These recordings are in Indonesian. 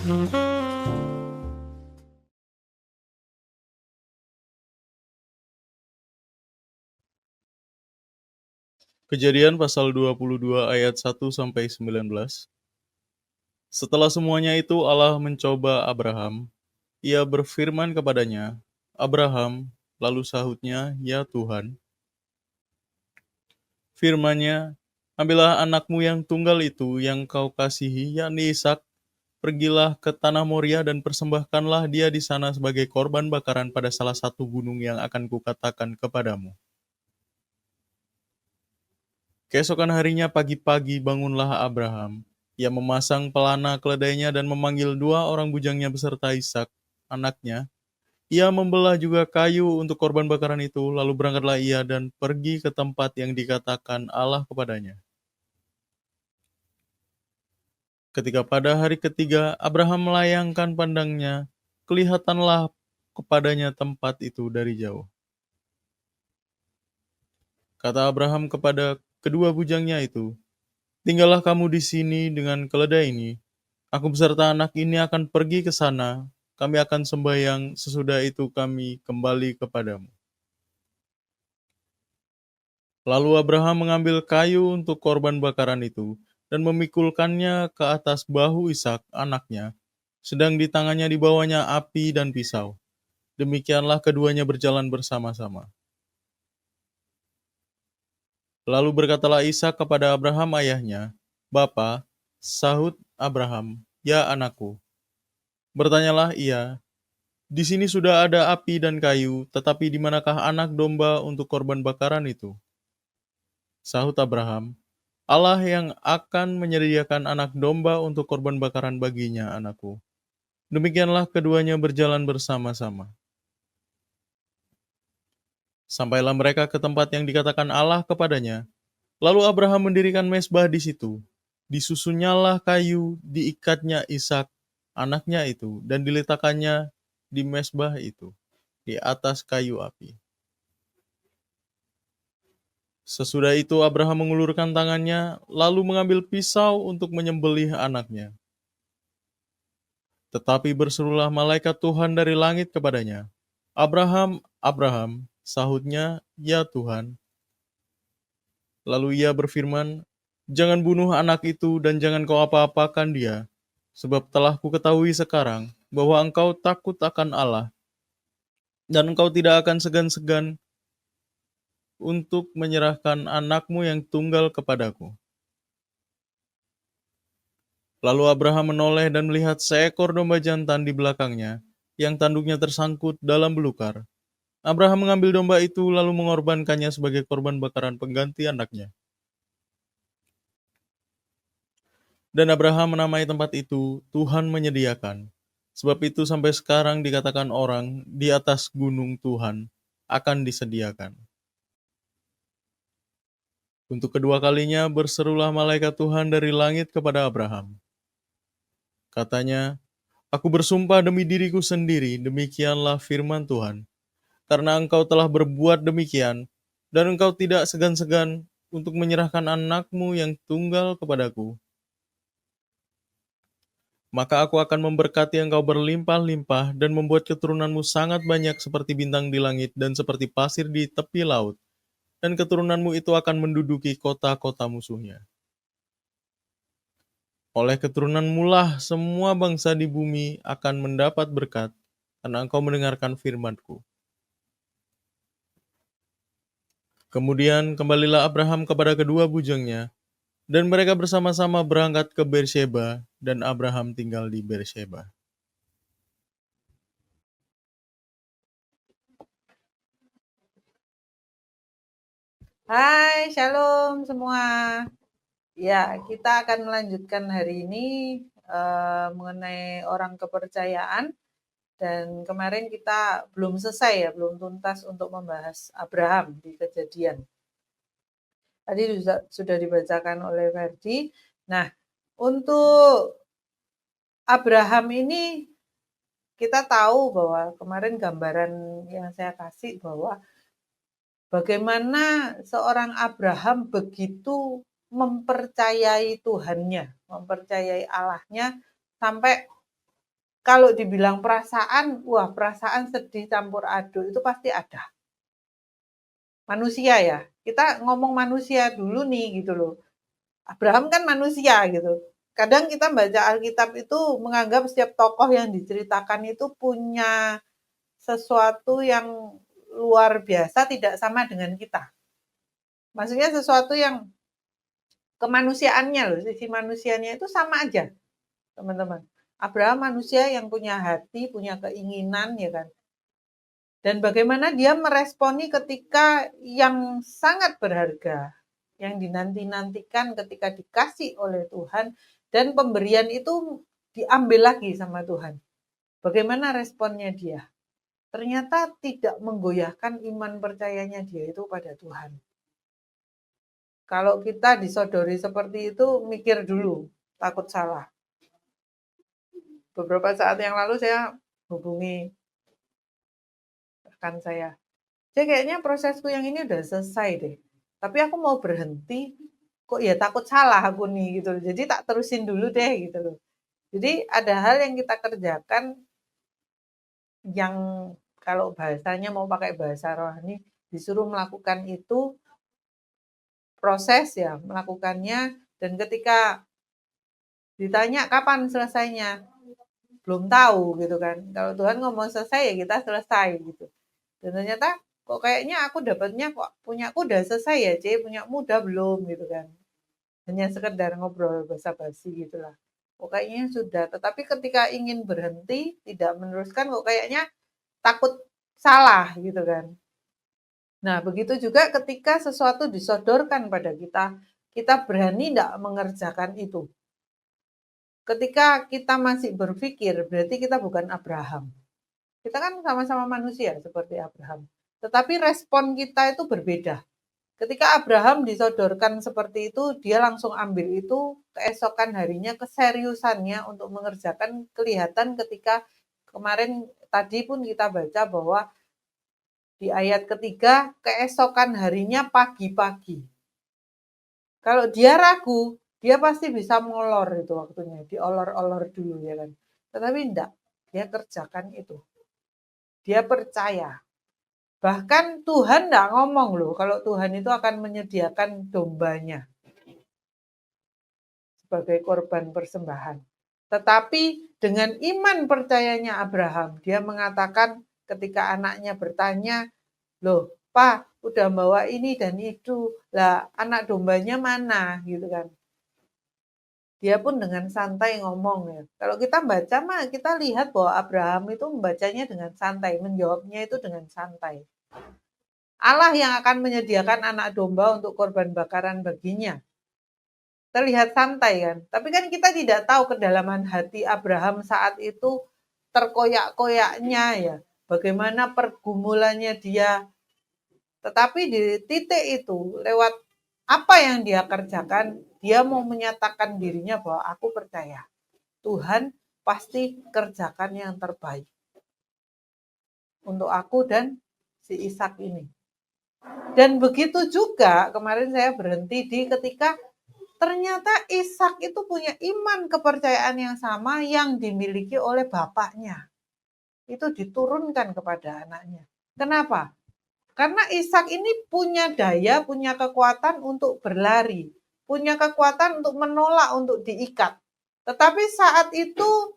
Kejadian pasal 22 ayat 1-19. Setelah semuanya itu Allah mencoba Abraham. Ia berfirman kepadanya, "Abraham," lalu sahutnya, "Ya Tuhan." Firman-Nya, "Ambillah anakmu yang tunggal itu yang kau kasihi, yakni Ishak, pergilah ke tanah Moria dan persembahkanlah dia di sana sebagai korban bakaran pada salah satu gunung yang akan kukatakan kepadamu." Keesokan harinya pagi-pagi bangunlah Abraham. Ia memasang pelana keledainya dan memanggil dua orang bujangnya beserta Ishak, anaknya. Ia membelah juga kayu untuk korban bakaran itu, lalu berangkatlah ia dan pergi ke tempat yang dikatakan Allah kepadanya. Ketika pada hari ketiga Abraham melayangkan pandangnya, kelihatanlah kepadanya tempat itu dari jauh. Kata Abraham kepada kedua bujangnya itu, "Tinggallah kamu di sini dengan keledai ini. Aku beserta anak ini akan pergi ke sana. Kami akan sembahyang, sesudah itu kami kembali kepadamu." Lalu Abraham mengambil kayu untuk korban bakaran itu dan memikulkannya ke atas bahu Ishak, anaknya, sedang di tangannya dibawanya api dan pisau. Demikianlah keduanya berjalan bersama-sama. Lalu berkatalah Ishak kepada Abraham ayahnya, "Bapa," sahut Abraham, "Ya anakku." Bertanyalah ia, "Di sini sudah ada api dan kayu, tetapi di manakah anak domba untuk korban bakaran itu?" Sahut Abraham, "Allah yang akan menyediakan anak domba untuk korban bakaran baginya, anakku." Demikianlah keduanya berjalan bersama-sama. Sampailah mereka ke tempat yang dikatakan Allah kepadanya. Lalu Abraham mendirikan mezbah di situ. Disusunnyalah kayu, diikatnya Ishak, anaknya itu, dan diletakkannya di mezbah itu, di atas kayu api. Sesudah itu Abraham mengulurkan tangannya, lalu mengambil pisau untuk menyembelih anaknya. Tetapi berserulah malaikat Tuhan dari langit kepadanya, "Abraham, Abraham," sahutnya, "Ya Tuhan." Lalu ia berfirman, "Jangan bunuh anak itu dan jangan kau apa-apakan dia, sebab telah kuketahui sekarang bahwa engkau takut akan Allah, dan engkau tidak akan segan-segan untuk menyerahkan anakmu yang tunggal kepadaku." Lalu Abraham menoleh dan melihat seekor domba jantan di belakangnya, yang tanduknya tersangkut dalam belukar. Abraham mengambil domba itu lalu mengorbankannya sebagai korban bakaran pengganti anaknya. Dan Abraham menamai tempat itu, Tuhan menyediakan. Sebab itu sampai sekarang dikatakan orang, di atas gunung Tuhan akan disediakan. Untuk kedua kalinya berserulah malaikat Tuhan dari langit kepada Abraham. Katanya, "Aku bersumpah demi diriku sendiri, demikianlah firman Tuhan. Karena engkau telah berbuat demikian, dan engkau tidak segan-segan untuk menyerahkan anakmu yang tunggal kepadaku, maka aku akan memberkati engkau berlimpah-limpah dan membuat keturunanmu sangat banyak seperti bintang di langit dan seperti pasir di tepi laut, dan keturunanmu itu akan menduduki kota-kota musuhnya. Oleh keturunanmu lah semua bangsa di bumi akan mendapat berkat, karena engkau mendengarkan firman-Ku." Kemudian kembalilah Abraham kepada kedua bujangnya, dan mereka bersama-sama berangkat ke Beersheba, dan Abraham tinggal di Beersheba. Hai, shalom semua. Ya, kita akan melanjutkan hari ini mengenai orang kepercayaan. Dan kemarin kita belum selesai ya, belum tuntas untuk membahas Abraham di Kejadian. Tadi sudah dibacakan oleh Ferdi. Nah, untuk Abraham ini kita tahu bahwa kemarin gambaran yang saya kasih bahwa bagaimana seorang Abraham begitu mempercayai Tuhannya, mempercayai Allahnya, sampai kalau dibilang perasaan, wah perasaan sedih campur aduk itu pasti ada. Manusia ya, kita ngomong manusia dulu nih gitu loh. Abraham kan manusia gitu. Kadang kita baca Alkitab itu menganggap setiap tokoh yang diceritakan itu punya sesuatu yang luar biasa tidak sama dengan kita. Maksudnya sesuatu yang kemanusiaannya loh, sisi manusianya itu sama aja, teman-teman. Abraham manusia yang punya hati, punya keinginan, ya kan. Dan bagaimana dia meresponi ketika yang sangat berharga, yang dinanti-nantikan ketika dikasih oleh Tuhan, dan pemberian itu diambil lagi sama Tuhan. Bagaimana responnya dia? Ternyata tidak menggoyahkan iman percayanya dia itu pada Tuhan. Kalau kita disodori seperti itu, mikir dulu, takut salah. Beberapa saat yang lalu saya hubungi rekan saya. Jadi kayaknya prosesku yang ini udah selesai deh. Tapi aku mau berhenti, kok ya takut salah aku nih gitu. Jadi tak terusin dulu deh gitu loh. Jadi ada hal yang kita kerjakan yang kalau bahasanya mau pakai bahasa rohani, disuruh melakukan itu proses ya, melakukannya, dan ketika ditanya kapan selesainya, belum tahu gitu kan. Kalau Tuhan ngomong selesai ya kita selesai gitu. Dan ternyata kok kayaknya aku dapatnya kok punyaku udah selesai ya, C, punyamu udah belum gitu kan. Hanya sekedar ngobrol basa-basi gitulah. Kok kayaknya sudah, tetapi ketika ingin berhenti, tidak meneruskan kok kayaknya takut salah gitu kan. Nah, begitu juga ketika sesuatu disodorkan pada kita, kita berani tidak mengerjakan itu. Ketika kita masih berpikir, berarti kita bukan Abraham. Kita kan sama-sama manusia seperti Abraham. Tetapi respon kita itu berbeda. Ketika Abraham disodorkan seperti itu, dia langsung ambil itu, keesokan harinya keseriusannya untuk mengerjakan kelihatan ketika kemarin tadi pun kita baca bahwa di ayat ketiga, keesokan harinya pagi-pagi. Kalau dia ragu, dia pasti bisa molor itu waktunya, diolor-olor dulu ya kan. Tetapi enggak, dia kerjakan itu. Dia percaya. Bahkan Tuhan enggak ngomong loh, kalau Tuhan itu akan menyediakan dombanya sebagai korban persembahan. Tetapi dengan iman percayanya Abraham, dia mengatakan ketika anaknya bertanya, loh Pak, udah bawa ini dan itu, lah anak dombanya mana gitu kan. Dia pun dengan santai ngomong ya. Kalau kita baca mah kita lihat bahwa Abraham itu membacanya dengan santai, menjawabnya itu dengan santai. Allah yang akan menyediakan anak domba untuk korban bakaran baginya. Terlihat santai kan. Tapi kan kita tidak tahu kedalaman hati Abraham saat itu terkoyak-koyaknya ya. Bagaimana pergumulannya dia. Tetapi di titik itu lewat apa yang dia kerjakan, dia mau menyatakan dirinya bahwa aku percaya. Tuhan pasti kerjakan yang terbaik untuk aku dan si Ishak ini. Dan begitu juga kemarin saya berhenti di ketika ternyata Ishak itu punya iman kepercayaan yang sama yang dimiliki oleh bapaknya. Itu diturunkan kepada anaknya. Kenapa? Karena Ishak ini punya daya, punya kekuatan untuk berlari, punya kekuatan untuk menolak, untuk diikat. Tetapi saat itu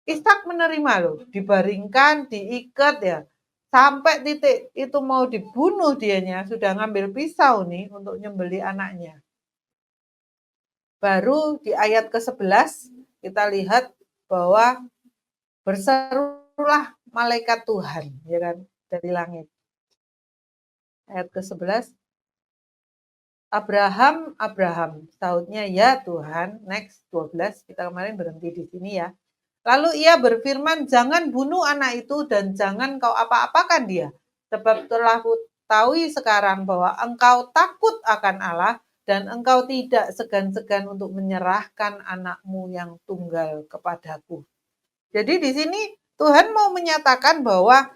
Ishak menerima loh, dibaringkan, diikat ya. Sampai titik itu mau dibunuh dianya, sudah ngambil pisau nih untuk nyembeli anaknya. Baru di ayat ke-11 kita lihat bahwa berserulah malaikat Tuhan, ya kan, dari langit. Ayat ke-11, Abraham, Abraham, sahutnya ya Tuhan, next 12, kita kemarin berhenti di sini ya. Lalu ia berfirman, jangan bunuh anak itu dan jangan kau apa-apakan dia. Sebab telah kutahui sekarang bahwa engkau takut akan Allah dan engkau tidak segan-segan untuk menyerahkan anakmu yang tunggal kepadaku. Jadi di sini Tuhan mau menyatakan bahwa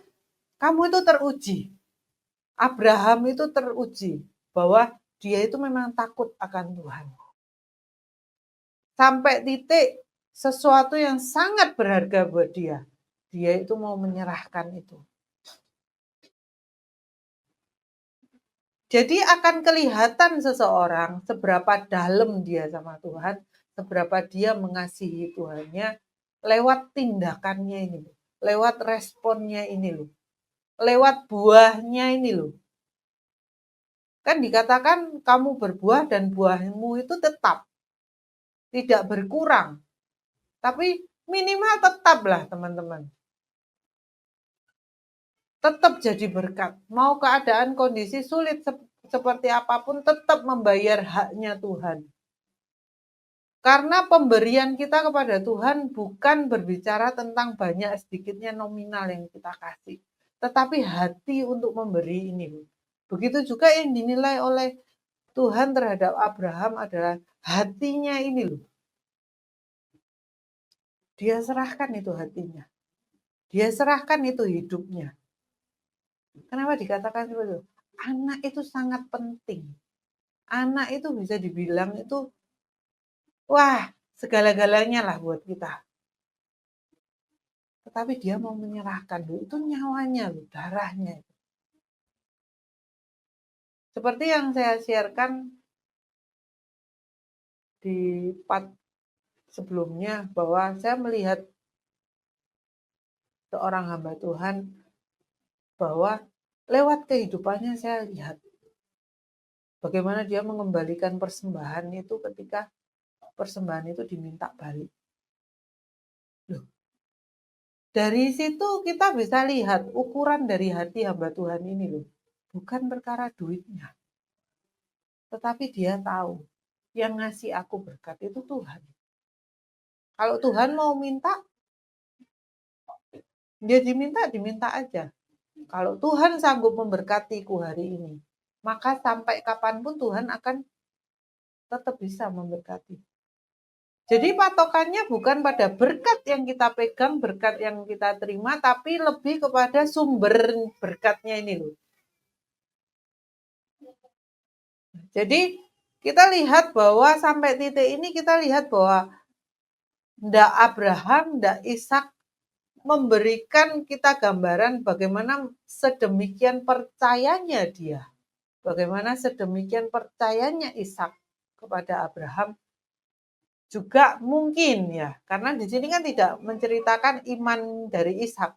kamu itu teruji. Abraham itu teruji bahwa dia itu memang takut akan Tuhan. Sampai titik sesuatu yang sangat berharga buat dia. Dia itu mau menyerahkan itu. Jadi akan kelihatan seseorang seberapa dalam dia sama Tuhan, seberapa dia mengasihi Tuhannya lewat tindakannya ini loh, lewat responnya ini loh, lewat buahnya ini loh. Kan dikatakan kamu berbuah dan buahmu itu tetap, tidak berkurang. Tapi minimal tetaplah teman-teman. Tetap jadi berkat. Mau keadaan kondisi sulit seperti apapun tetap membayar haknya Tuhan. Karena pemberian kita kepada Tuhan bukan berbicara tentang banyak sedikitnya nominal yang kita kasih. Tetapi hati untuk memberi ini. Begitu juga yang dinilai oleh Tuhan terhadap Abraham adalah hatinya ini loh. Dia serahkan itu hatinya. Dia serahkan itu hidupnya. Kenapa dikatakan seperti itu? Anak itu sangat penting. Anak itu bisa dibilang itu, wah, segala-galanya lah buat kita. Tetapi dia mau menyerahkan loh, itu nyawanya loh, darahnya. Seperti yang saya siarkan di part sebelumnya, bahwa saya melihat seorang hamba Tuhan, bahwa lewat kehidupannya saya lihat bagaimana dia mengembalikan persembahan itu ketika persembahan itu diminta balik. Loh, dari situ kita bisa lihat ukuran dari hati hamba Tuhan ini loh. Bukan perkara duitnya. Tetapi dia tahu yang ngasih aku berkat itu Tuhan. Kalau Tuhan mau minta, dia diminta aja. Kalau Tuhan sanggup memberkatiku hari ini, maka sampai kapanpun Tuhan akan tetap bisa memberkati. Jadi patokannya bukan pada berkat yang kita pegang, berkat yang kita terima, tapi lebih kepada sumber berkatnya ini loh. Jadi kita lihat bahwa sampai titik ini kita lihat bahwa ndak Abraham, ndak Ishak memberikan kita gambaran bagaimana sedemikian percayanya dia. Bagaimana sedemikian percayanya Ishak kepada Abraham. Juga mungkin ya, karena di sini kan tidak menceritakan iman dari Ishak.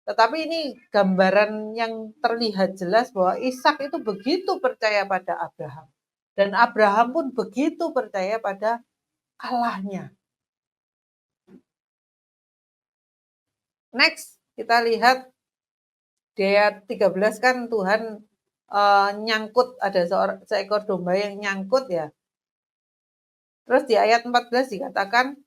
Tetapi ini gambaran yang terlihat jelas bahwa Ishak itu begitu percaya pada Abraham. Dan Abraham pun begitu percaya pada Allahnya. Next, kita lihat di ayat 13 kan Tuhan nyangkut, ada seekor domba yang nyangkut ya. Terus di ayat 14 dikatakan,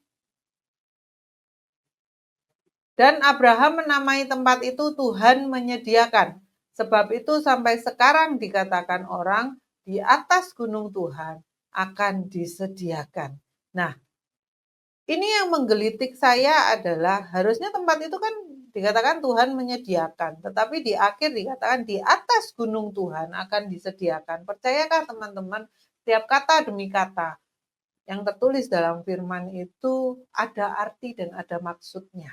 dan Abraham menamai tempat itu Tuhan menyediakan. Sebab itu sampai sekarang dikatakan orang di atas gunung Tuhan akan disediakan. Nah, ini yang menggelitik saya adalah harusnya tempat itu kan dikatakan Tuhan menyediakan. Tetapi di akhir dikatakan di atas gunung Tuhan akan disediakan. Percayakah teman-teman, setiap kata demi kata yang tertulis dalam firman itu ada arti dan ada maksudnya.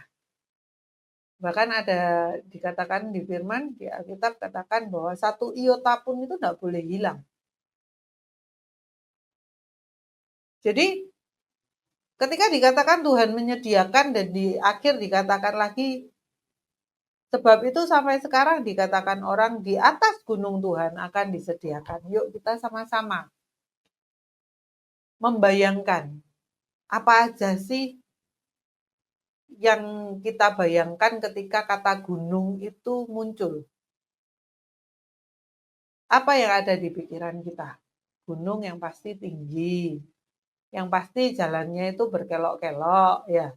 Bahkan ada dikatakan di firman, di Alkitab katakan bahwa satu iota pun itu tidak boleh hilang. Jadi ketika dikatakan Tuhan menyediakan dan di akhir dikatakan lagi, sebab itu sampai sekarang dikatakan orang di atas gunung Tuhan akan disediakan. Yuk kita sama-sama membayangkan apa aja sih yang kita bayangkan ketika kata gunung itu muncul. Apa yang ada di pikiran kita? Gunung yang pasti tinggi, yang pasti jalannya itu berkelok-kelok ya.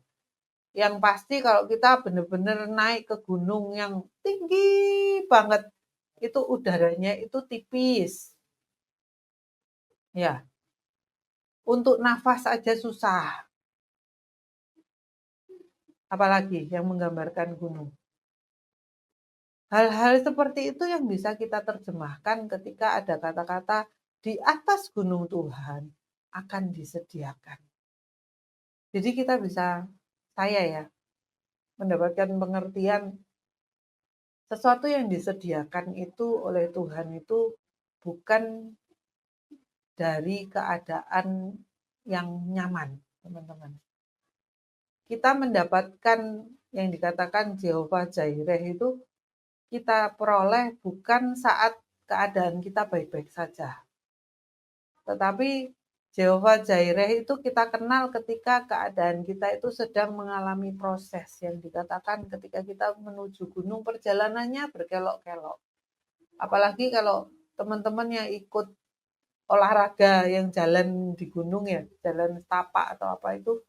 Yang pasti kalau kita benar-benar naik ke gunung yang tinggi banget, itu udaranya itu tipis. Ya. Untuk nafas aja susah. Apalagi yang menggambarkan gunung. Hal-hal seperti itu yang bisa kita terjemahkan ketika ada kata-kata di atas gunung Tuhan akan disediakan. Jadi kita bisa, saya ya, mendapatkan pengertian sesuatu yang disediakan itu oleh Tuhan itu bukan dari keadaan yang nyaman, teman-teman. Kita mendapatkan yang dikatakan Jehovah Jireh itu kita peroleh bukan saat keadaan kita baik-baik saja. Tetapi Jehovah Jireh itu kita kenal ketika keadaan kita itu sedang mengalami proses yang dikatakan ketika kita menuju gunung perjalanannya berkelok-kelok. Apalagi kalau teman-teman yang ikut olahraga yang jalan di gunung ya, jalan setapak atau apa itu,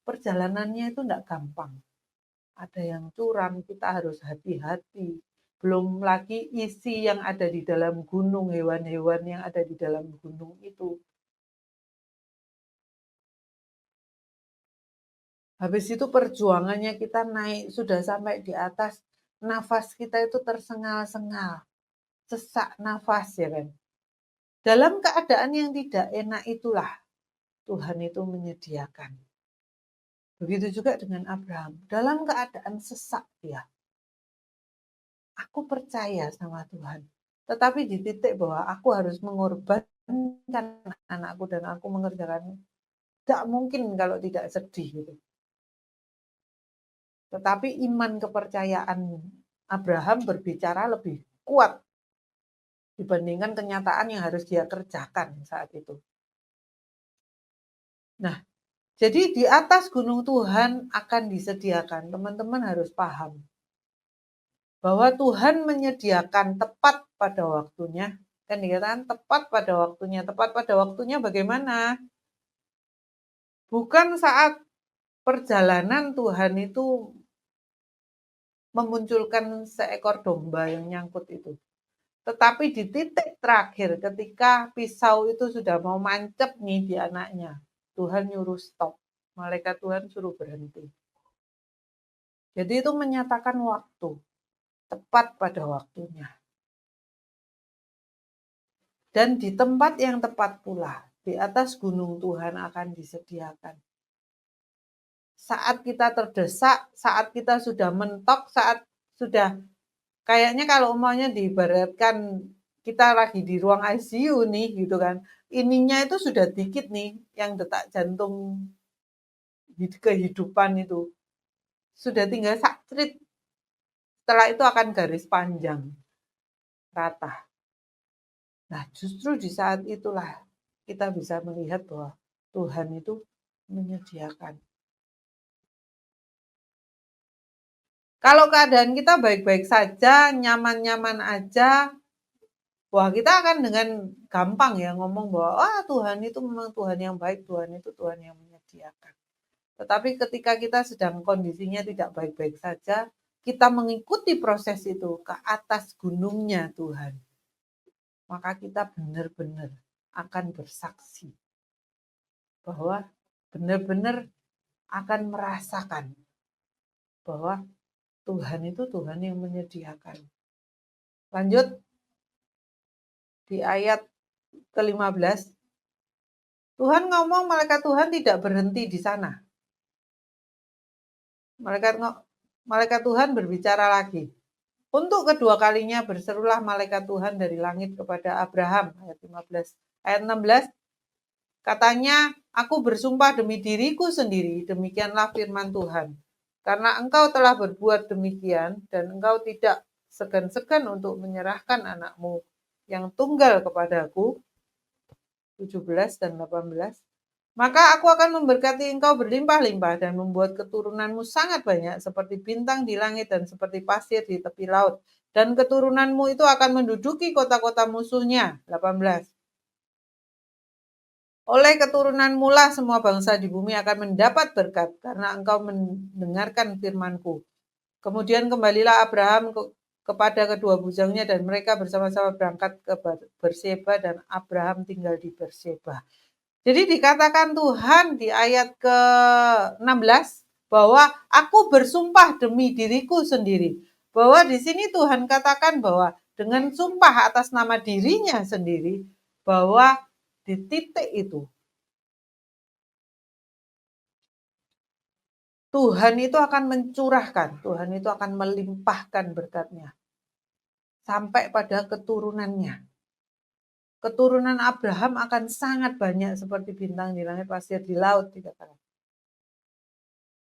perjalanannya itu enggak gampang. Ada yang curam, kita harus hati-hati. Belum lagi isi yang ada di dalam gunung, hewan-hewan yang ada di dalam gunung itu. Habis itu perjuangannya kita naik, sudah sampai di atas, nafas kita itu tersengal-sengal, sesak nafas ya kan. Dalam keadaan yang tidak enak itulah Tuhan itu menyediakan. Begitu juga dengan Abraham. Dalam keadaan sesak dia. Aku percaya sama Tuhan. Tetapi di titik bahwa aku harus mengorbankan anakku dan aku mengerjakan. Tidak mungkin kalau tidak sedih. Gitu. Tetapi iman kepercayaan Abraham berbicara lebih kuat dibandingkan kenyataan yang harus dia kerjakan saat itu. Nah, jadi di atas gunung Tuhan akan disediakan. Teman-teman harus paham bahwa Tuhan menyediakan tepat pada waktunya. Kan dikatakan tepat pada waktunya. Tepat pada waktunya bagaimana? Bukan saat perjalanan Tuhan itu memunculkan seekor domba yang nyangkut itu. Tetapi di titik terakhir ketika pisau itu sudah mau mancep nih di anaknya, Tuhan nyuruh stop. Malaikat Tuhan suruh berhenti. Jadi itu menyatakan waktu, tepat pada waktunya. Dan di tempat yang tepat pula, di atas gunung Tuhan akan disediakan. Saat kita terdesak, saat kita sudah mentok, saat sudah kayaknya kalau umpamanya diibaratkan kita lagi di ruang ICU nih gitu kan. Ininya itu sudah dikit nih yang detak jantung kehidupan itu. Sudah tinggal sakrit. Setelah itu akan garis panjang. Rata. Nah, justru di saat itulah kita bisa melihat bahwa Tuhan itu menyediakan. Kalau keadaan kita baik-baik saja, nyaman-nyaman aja, wah kita akan dengan gampang ya ngomong bahwa Tuhan itu memang Tuhan yang baik, Tuhan itu Tuhan yang menyediakan. Tetapi ketika kita sedang kondisinya tidak baik-baik saja, kita mengikuti proses itu ke atas gunungnya Tuhan. Maka kita benar-benar akan bersaksi bahwa benar-benar akan merasakan bahwa Tuhan itu Tuhan yang menyediakan. Lanjut di ayat ke-15. Tuhan ngomong, malaikat Tuhan tidak berhenti di sana. Malaikat Tuhan berbicara lagi. Untuk kedua kalinya berserulah malaikat Tuhan dari langit kepada Abraham. Ayat 15. Ayat 16. Katanya, aku bersumpah demi diriku sendiri, demikianlah firman Tuhan. Karena engkau telah berbuat demikian, dan engkau tidak segan-segan untuk menyerahkan anakmu yang tunggal kepadaku, 17 dan 18, maka aku akan memberkati engkau berlimpah-limpah dan membuat keturunanmu sangat banyak seperti bintang di langit dan seperti pasir di tepi laut. Dan keturunanmu itu akan menduduki kota-kota musuhnya, 18. Oleh keturunanmu lah semua bangsa di bumi akan mendapat berkat karena engkau mendengarkan firman-Ku. Kemudian kembalilah Abraham kepada kedua bujangnya dan mereka bersama-sama berangkat ke Berseba dan Abraham tinggal di Berseba. Jadi dikatakan Tuhan di ayat ke-16 bahwa aku bersumpah demi diriku sendiri. Bahwa di sini Tuhan katakan bahwa dengan sumpah atas nama dirinya sendiri bahwa di titik itu Tuhan itu akan mencurahkan, Tuhan itu akan melimpahkan berkat-Nya sampai pada keturunannya. Keturunan Abraham akan sangat banyak seperti bintang di langit, pasir di laut, dikatakan.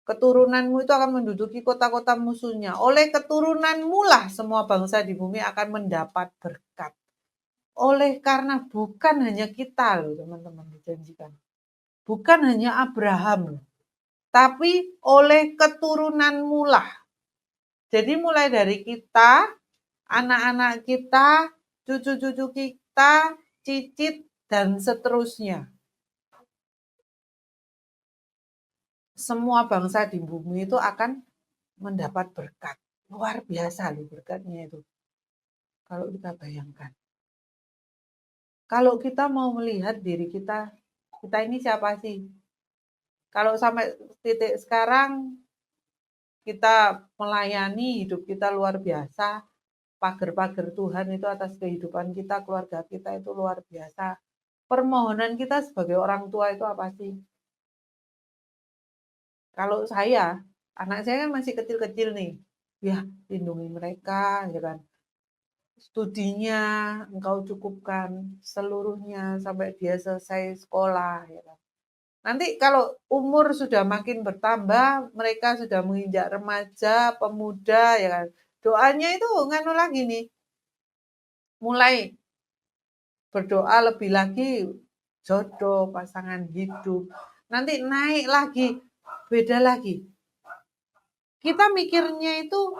Keturunanmu itu akan menduduki kota-kota musuhnya. Oleh keturunanmu lah semua bangsa di bumi akan mendapat berkat. Oleh karena bukan hanya kita loh teman-teman dijanjikan. Bukan hanya Abraham loh. Tapi oleh keturunanmu lah. Jadi mulai dari kita, anak-anak kita, cucu-cucu kita, cicit, dan seterusnya. Semua bangsa di bumi itu akan mendapat berkat. Luar biasa loh berkatnya itu. Kalau kita bayangkan. Kalau kita mau melihat diri kita, kita ini siapa sih? Kalau sampai titik sekarang, kita melayani hidup kita luar biasa, pagar-pagar Tuhan itu atas kehidupan kita, keluarga kita itu luar biasa. Permohonan kita sebagai orang tua itu apa sih? Kalau saya, anak saya kan masih kecil-kecil nih, ya lindungi mereka, ya kan. Studinya engkau cukupkan seluruhnya sampai dia selesai sekolah, ya kan. Nanti kalau umur sudah makin bertambah, mereka sudah menginjak remaja, pemuda, ya kan. Doanya itu nganu lagi nih, mulai berdoa lebih lagi jodoh, pasangan hidup. Nanti naik lagi, beda lagi. Kita mikirnya itu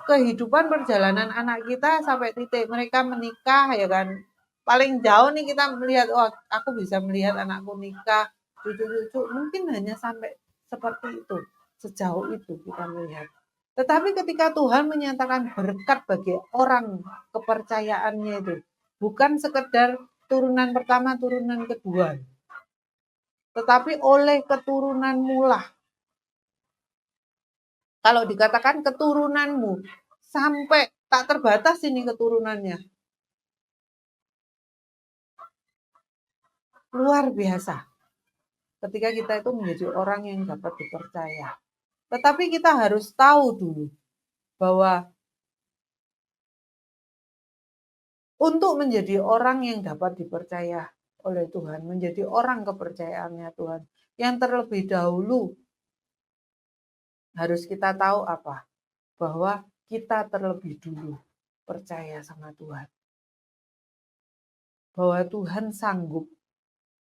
kehidupan perjalanan anak kita sampai titik mereka menikah, ya kan. Paling jauh nih kita melihat, oh aku bisa melihat anakku nikah, cucu-cucu, mungkin hanya sampai seperti itu, sejauh itu kita melihat. Tetapi ketika Tuhan menyatakan berkat bagi orang kepercayaannya itu, bukan sekedar turunan pertama, turunan kedua, tetapi oleh keturunanmu lah. Kalau dikatakan keturunanmu, sampai tak terbatas ini keturunannya. Luar biasa. Ketika kita itu menjadi orang yang dapat dipercaya. Tetapi kita harus tahu dulu bahwa untuk menjadi orang yang dapat dipercaya oleh Tuhan, menjadi orang kepercayaannya Tuhan, yang terlebih dahulu harus kita tahu apa? Bahwa kita terlebih dulu percaya sama Tuhan. Bahwa Tuhan sanggup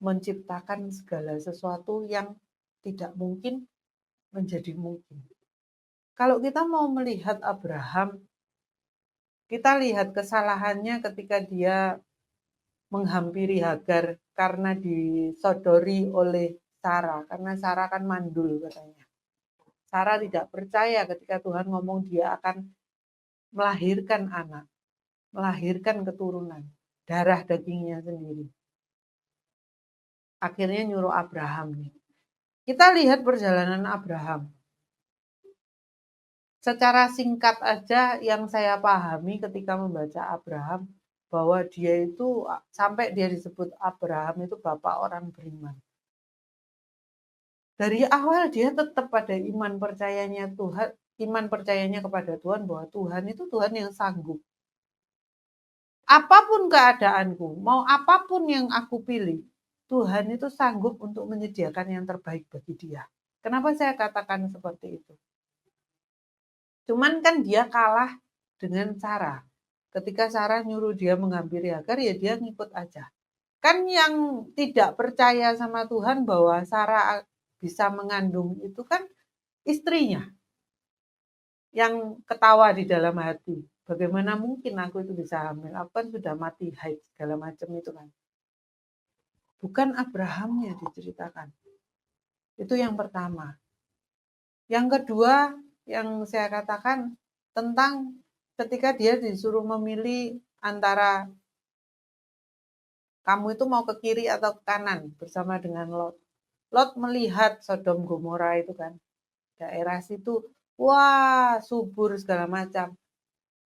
menciptakan segala sesuatu yang tidak mungkin menjadi mungkin. Kalau kita mau melihat Abraham, kita lihat kesalahannya ketika dia menghampiri Hagar karena disodori oleh Sarah, karena Sarah kan mandul katanya. Sarah tidak percaya ketika Tuhan ngomong dia akan melahirkan anak, melahirkan keturunan, darah dagingnya sendiri. Akhirnya nyuruh Abraham nih. Kita lihat perjalanan Abraham. Secara singkat aja yang saya pahami ketika membaca Abraham, bahwa dia itu sampai dia disebut Abraham itu bapak orang beriman. Dari awal dia tetap pada iman percayanya Tuhan, iman percayanya kepada Tuhan bahwa Tuhan itu Tuhan yang sanggup. Apapun keadaanku, mau apapun yang aku pilih, Tuhan itu sanggup untuk menyediakan yang terbaik bagi dia. Kenapa saya katakan seperti itu? Cuman kan dia kalah dengan Sarah. Ketika Sarah nyuruh dia menghampiri Hagar, ya dia ngikut aja. Kan yang tidak percaya sama Tuhan bahwa Sarah bisa mengandung itu kan istrinya. Yang ketawa di dalam hati. Bagaimana mungkin aku itu bisa hamil? Aku kan sudah mati haid segala macam itu kan. Bukan Abrahamnya diceritakan. Itu yang pertama. Yang kedua, yang saya katakan tentang ketika dia disuruh memilih antara kamu itu mau ke kiri atau ke kanan bersama dengan Lot. Lot melihat Sodom Gomora itu kan, daerah situ, wah subur segala macam.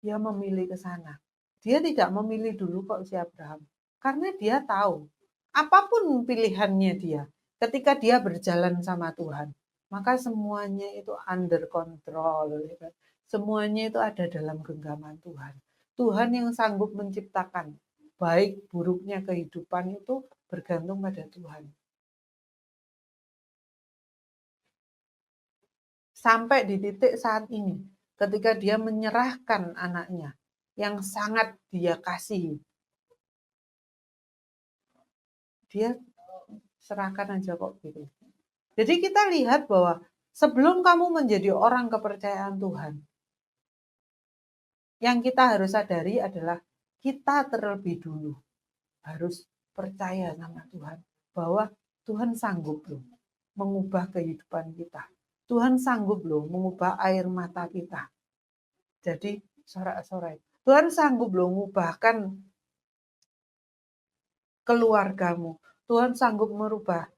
Dia memilih ke sana. Dia tidak memilih dulu kok si Abraham. Karena dia tahu, apapun pilihannya dia, ketika dia berjalan sama Tuhan, maka semuanya itu under control. Ya kan? Semuanya itu ada dalam genggaman Tuhan. Tuhan yang sanggup menciptakan baik buruknya kehidupan itu bergantung pada Tuhan. Sampai di titik saat ini, ketika dia menyerahkan anaknya yang sangat dia kasihi, dia serahkan aja kok gitu. Jadi kita lihat bahwa sebelum kamu menjadi orang kepercayaan Tuhan, yang kita harus sadari adalah kita terlebih dulu harus percaya sama Tuhan bahwa Tuhan sanggup loh mengubah kehidupan kita. Tuhan sanggup loh mengubah air mata kita. Jadi sorak-sorai. Tuhan sanggup loh mengubahkan keluargamu. Tuhan sanggup merubah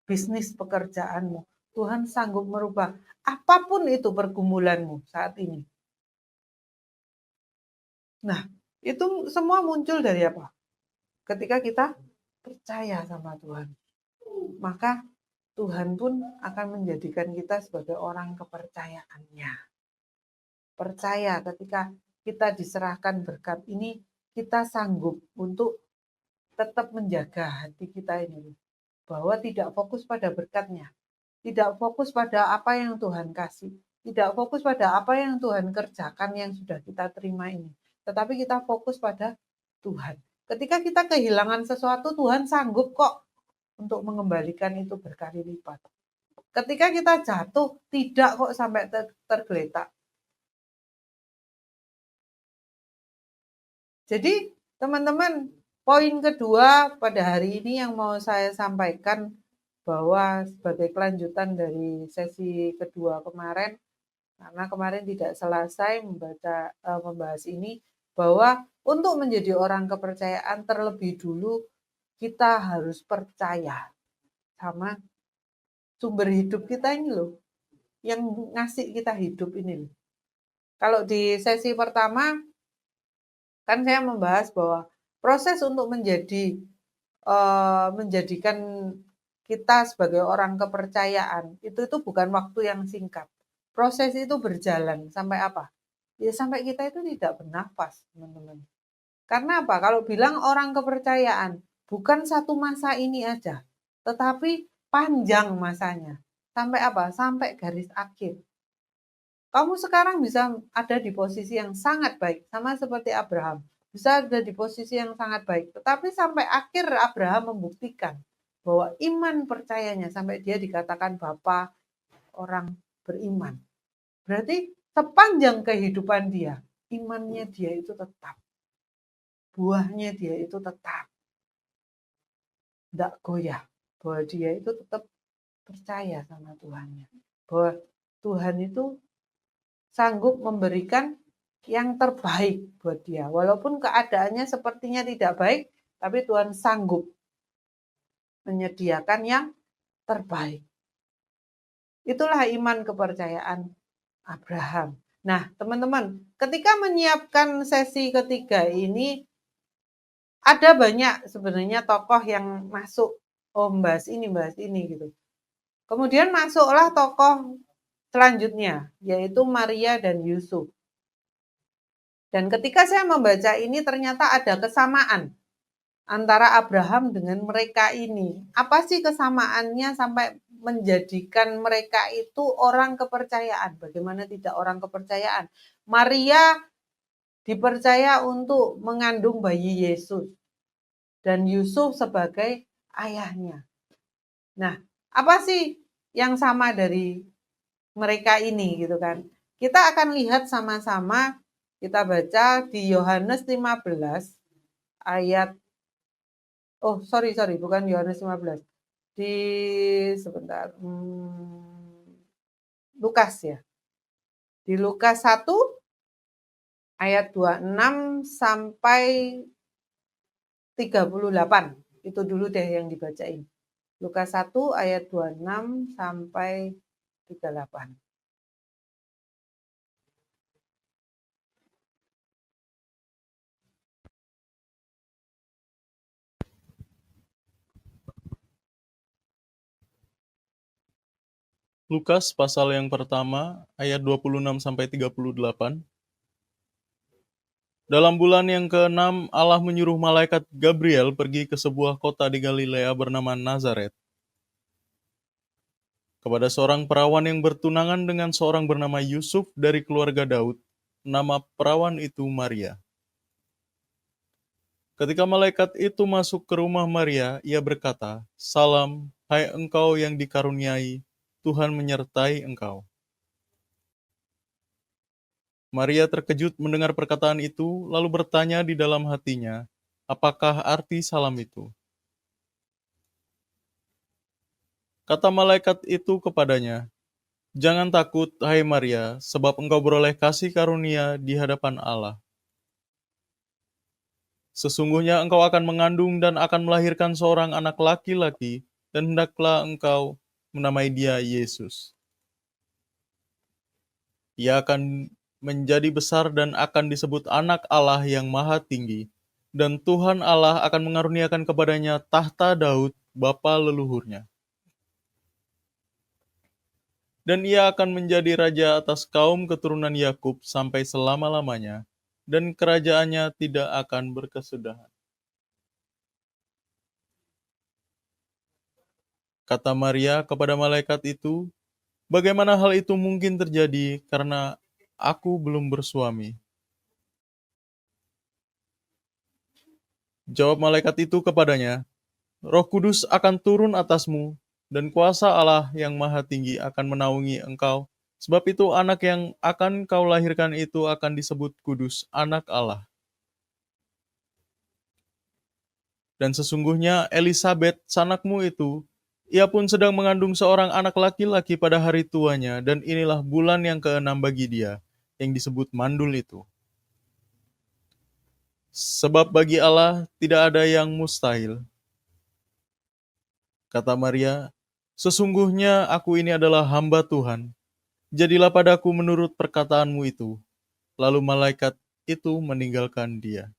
bisnis pekerjaanmu. Tuhan sanggup merubah apapun itu pergumulanmu saat ini. Nah, itu semua muncul dari apa? Ketika kita percaya sama Tuhan. Maka Tuhan pun akan menjadikan kita sebagai orang kepercayaannya. Percaya ketika kita diserahkan berkat ini, kita sanggup untuk tetap menjaga hati kita ini. Bahwa tidak fokus pada berkatnya. Tidak fokus pada apa yang Tuhan kasih. Tidak fokus pada apa yang Tuhan kerjakan yang sudah kita terima ini. Tetapi kita fokus pada Tuhan. Ketika kita kehilangan sesuatu, Tuhan sanggup kok untuk mengembalikan itu berkali lipat. Ketika kita jatuh, tidak kok sampai tergeletak. Jadi, teman-teman, poin kedua pada hari ini yang mau saya sampaikan bahwa sebagai kelanjutan dari sesi kedua kemarin, karena kemarin tidak selesai membahas ini, bahwa untuk menjadi orang kepercayaan terlebih dulu kita harus percaya sama sumber hidup kita ini loh, yang ngasih kita hidup ini loh. Kalau di sesi pertama kan saya membahas bahwa proses untuk menjadikan kita sebagai orang kepercayaan itu bukan waktu yang singkat. Proses itu berjalan sampai apa? Ya sampai kita itu tidak bernafas, teman-teman. Karena apa? Kalau bilang orang kepercayaan, bukan satu masa ini aja, tetapi panjang masanya. Sampai apa? Sampai garis akhir. Kamu sekarang bisa ada di posisi yang sangat baik, sama seperti Abraham. Bisa ada di posisi yang sangat baik. Tetapi sampai akhir Abraham membuktikan bahwa iman percayanya sampai dia dikatakan bapa orang beriman. Berarti sepanjang kehidupan dia, imannya dia itu tetap. Buahnya dia itu tetap. Tidak goyah. Bahwa dia itu tetap percaya sama Tuhannya. Bahwa Tuhan itu sanggup memberikan yang terbaik buat dia. Walaupun keadaannya sepertinya tidak baik, tapi Tuhan sanggup menyediakan yang terbaik. Itulah iman kepercayaan Abraham. Nah, teman-teman, ketika menyiapkan sesi ketiga ini, ada banyak sebenarnya tokoh yang masuk, oh bahas ini gitu. Kemudian masuklah tokoh selanjutnya, yaitu Maria dan Yusuf. Dan ketika saya membaca ini ternyata ada kesamaan antara Abraham dengan mereka ini. Apa sih kesamaannya sampai menjadikan mereka itu orang kepercayaan? Bagaimana tidak orang kepercayaan? Maria dipercaya untuk mengandung bayi Yesus dan Yusuf sebagai ayahnya. Nah, apa sih yang sama dari mereka ini gitu kan? Kita akan lihat sama-sama, kita baca di Yohanes 15 ayat, oh sorry, bukan Yohanes 15. Di sebentar, Lukas ya. Di Lukas 1 ayat 26 sampai 38. Itu dulu deh yang dibacain. Lukas 1 ayat 26 sampai 38. Lukas pasal yang pertama ayat 26-38. Dalam bulan yang ke-6 Allah menyuruh malaikat Gabriel pergi ke sebuah kota di Galilea bernama Nazaret kepada seorang perawan yang bertunangan dengan seorang bernama Yusuf dari keluarga Daud. Nama perawan itu Maria. Ketika malaikat itu masuk ke rumah Maria, ia berkata, "Salam, hai engkau yang dikaruniai, Tuhan menyertai engkau." Maria terkejut mendengar perkataan itu, lalu bertanya di dalam hatinya, apakah arti salam itu? Kata malaikat itu kepadanya, "Jangan takut, hai Maria, sebab engkau beroleh kasih karunia di hadapan Allah. Sesungguhnya engkau akan mengandung dan akan melahirkan seorang anak laki-laki, dan hendaklah engkau menamai dia Yesus. Ia akan menjadi besar dan akan disebut anak Allah yang maha tinggi, dan Tuhan Allah akan mengaruniakan kepadanya tahta Daud, bapa leluhurnya. Dan ia akan menjadi raja atas kaum keturunan Yakub sampai selama-lamanya, dan kerajaannya tidak akan berkesudahan." Kata Maria kepada malaikat itu, "Bagaimana hal itu mungkin terjadi karena aku belum bersuami?" Jawab malaikat itu kepadanya, "Roh Kudus akan turun atasmu, dan kuasa Allah yang Maha Tinggi akan menaungi engkau. Sebab itu anak yang akan kau lahirkan itu akan disebut kudus, anak Allah. Dan sesungguhnya Elisabet, sanakmu itu, ia pun sedang mengandung seorang anak laki-laki pada hari tuanya, dan inilah bulan yang ke-6 bagi dia, yang disebut mandul itu. Sebab bagi Allah tidak ada yang mustahil." Kata Maria, "Sesungguhnya aku ini adalah hamba Tuhan. Jadilah padaku menurut perkataanmu itu." Lalu malaikat itu meninggalkan dia.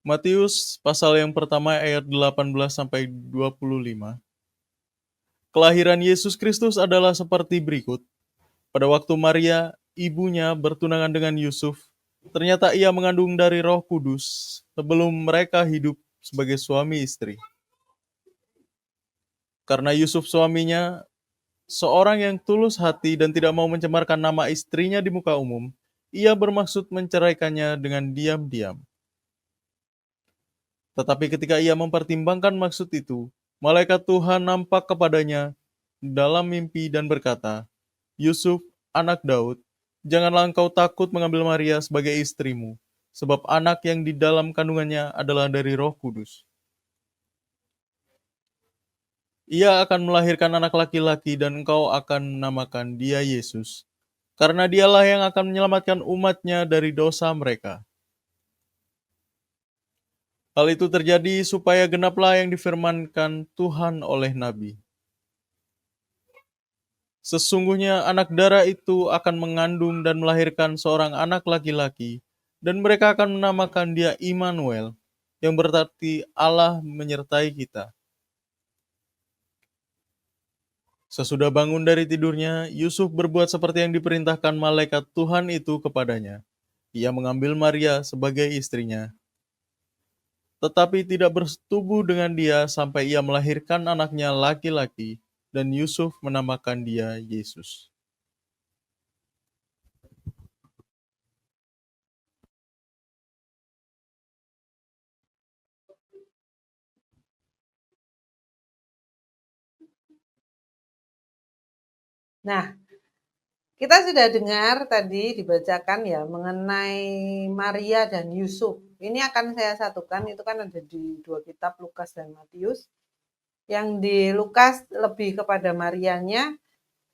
Matius pasal yang pertama ayat 18-25. Kelahiran Yesus Kristus adalah seperti berikut. Pada waktu Maria, ibunya bertunangan dengan Yusuf, ternyata ia mengandung dari Roh Kudus sebelum mereka hidup sebagai suami istri. Karena Yusuf suaminya seorang yang tulus hati dan tidak mau mencemarkan nama istrinya di muka umum, ia bermaksud menceraikannya dengan diam-diam. Tetapi ketika ia mempertimbangkan maksud itu, malaikat Tuhan nampak kepadanya dalam mimpi dan berkata, "Yusuf, anak Daud, janganlah engkau takut mengambil Maria sebagai istrimu, sebab anak yang di dalam kandungannya adalah dari Roh Kudus. Ia akan melahirkan anak laki-laki dan engkau akan menamakan dia Yesus, karena dialah yang akan menyelamatkan umatnya dari dosa mereka." Hal itu terjadi supaya genaplah yang difirmankan Tuhan oleh Nabi. "Sesungguhnya anak darah itu akan mengandung dan melahirkan seorang anak laki-laki, dan mereka akan menamakan dia Immanuel, yang berarti Allah menyertai kita." Sesudah bangun dari tidurnya, Yusuf berbuat seperti yang diperintahkan malaikat Tuhan itu kepadanya. Ia mengambil Maria sebagai istrinya, tetapi tidak bersetubuh dengan dia sampai ia melahirkan anaknya laki-laki, dan Yusuf menamakan dia Yesus. Nah, kita sudah dengar tadi dibacakan ya mengenai Maria dan Yusuf. Ini akan saya satukan, itu kan ada di dua kitab Lukas dan Matius. Yang di Lukas lebih kepada Marianya,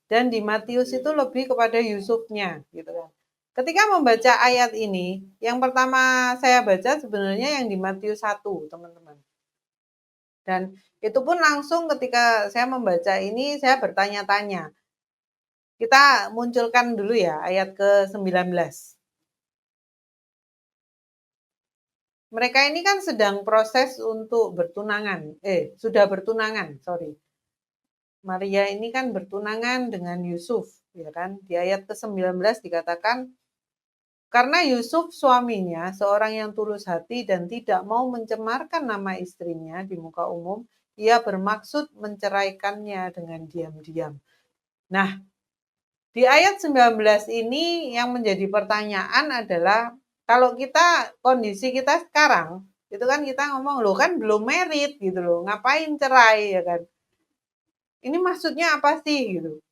dan di Matius itu lebih kepada Yusufnya, gitu kan. Ketika membaca ayat ini, yang pertama saya baca sebenarnya yang di Matius 1, teman-teman. Dan itu pun langsung ketika saya membaca ini, saya bertanya-tanya. Kita munculkan dulu ya ayat ke-19. mereka ini kan sedang proses untuk bertunangan. Sudah bertunangan, sorry. Maria ini kan bertunangan dengan Yusuf, ya kan? Di ayat ke-19 dikatakan, karena Yusuf suaminya seorang yang tulus hati dan tidak mau mencemarkan nama istrinya di muka umum, ia bermaksud menceraikannya dengan diam-diam. Nah, di ayat 19 ini yang menjadi pertanyaan adalah, kalau kondisi kita sekarang, itu kan kita ngomong, loh kan belum married gitu loh, ngapain cerai ya kan? Ini maksudnya apa sih gitu?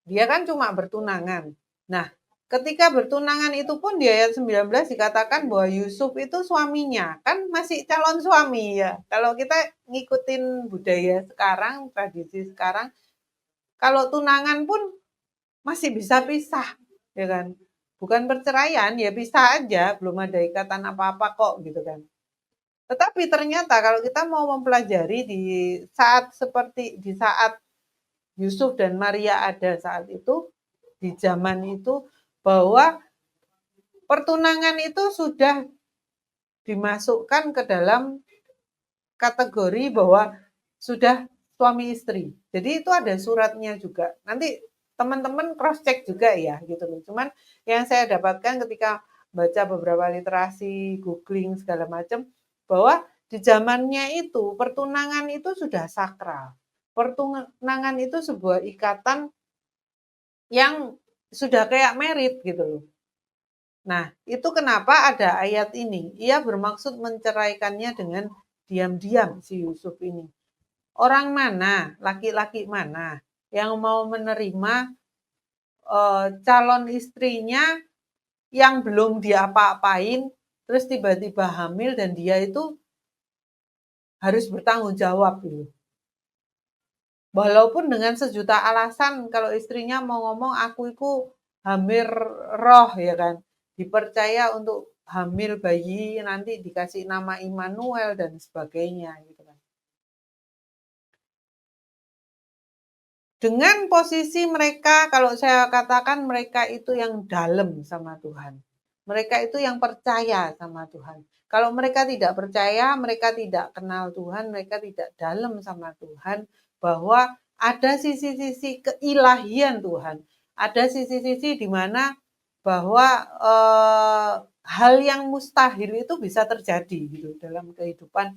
Dia kan cuma bertunangan. Nah, ketika bertunangan itu pun di ayat 19 dikatakan bahwa Yusuf itu suaminya, kan masih calon suami ya. Kalau kita ngikutin budaya sekarang, tradisi sekarang, kalau tunangan pun masih bisa pisah, ya kan? Bukan perceraian, ya pisah aja, belum ada ikatan apa-apa kok gitu kan. Tetapi ternyata kalau kita mau mempelajari di saat Yusuf dan Maria ada saat itu, di zaman itu, bahwa pertunangan itu sudah dimasukkan ke dalam kategori bahwa sudah suami istri. Jadi itu ada suratnya juga. Nanti teman-teman cross check juga ya gitu loh. Cuman yang saya dapatkan ketika baca beberapa literasi, googling segala macam, bahwa di zamannya itu pertunangan itu sudah sakral. Pertunangan itu sebuah ikatan yang sudah kayak merit gitu loh. Nah, itu kenapa ada ayat ini. Ia bermaksud menceraikannya dengan diam-diam si Yusuf ini. Orang mana, laki-laki mana yang mau menerima calon istrinya yang belum diapa-apain, terus tiba-tiba hamil dan dia itu harus bertanggung jawab gitu. Walaupun dengan sejuta alasan, kalau istrinya mau ngomong aku itu hamil roh ya kan, dipercaya untuk hamil bayi nanti dikasih nama Immanuel dan sebagainya gitu kan. Dengan posisi mereka, kalau saya katakan mereka itu yang dalam sama Tuhan. Mereka itu yang percaya sama Tuhan. Kalau mereka tidak percaya, mereka tidak kenal Tuhan, mereka tidak dalam sama Tuhan, bahwa ada sisi-sisi keilahian Tuhan. Ada sisi-sisi di mana bahwa hal yang mustahil itu bisa terjadi gitu dalam kehidupan